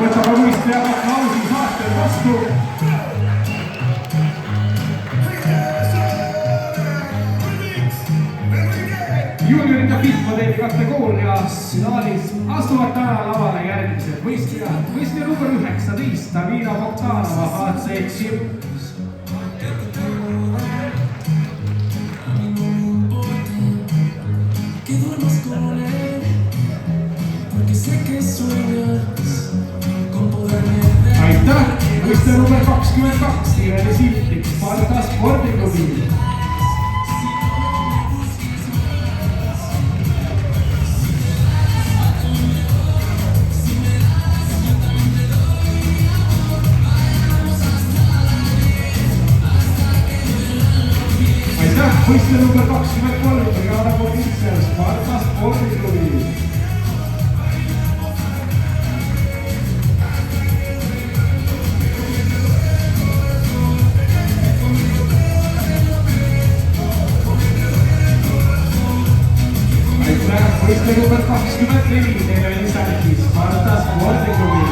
võtab mõistjad aplausi saatel vastu. Junioride fitmodelli kategoorias finaalis astuvad täna lavale järgmised võistlejad. Võistleja number 19, Tamina Bogdanova, HC Chip. Aitäh! Võistleja number 22, Irene Siltik, Sparta spordiklubi. Võistleja number 23, Brianna Borgitser, Sparta spordiklubi. Aitäh! Võistleja number 24, Irene Siltik, Sparta spordiklubi.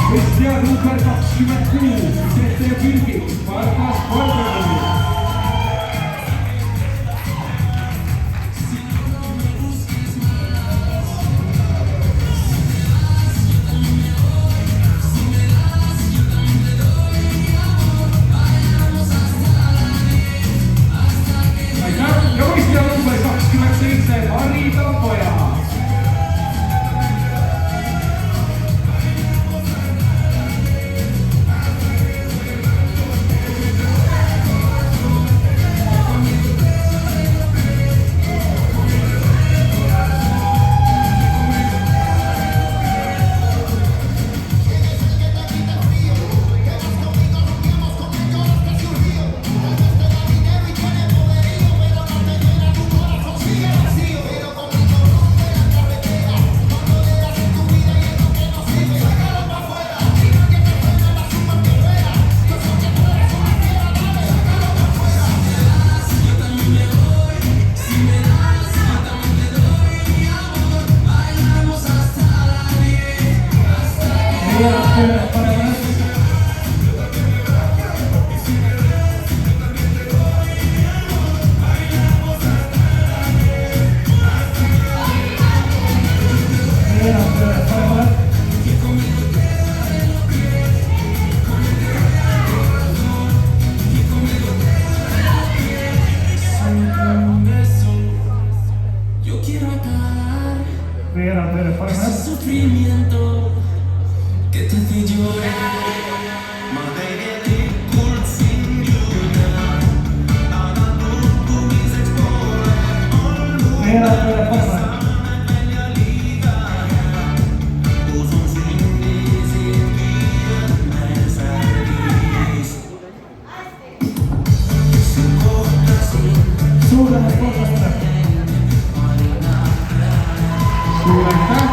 Võistleja number 26, Sete Pilgik, Sparta spordiklubi. Aitäh! Ja võistleja number 27, Harri Tampoja. Ese sufrimiento que te hace llorar. Suuremad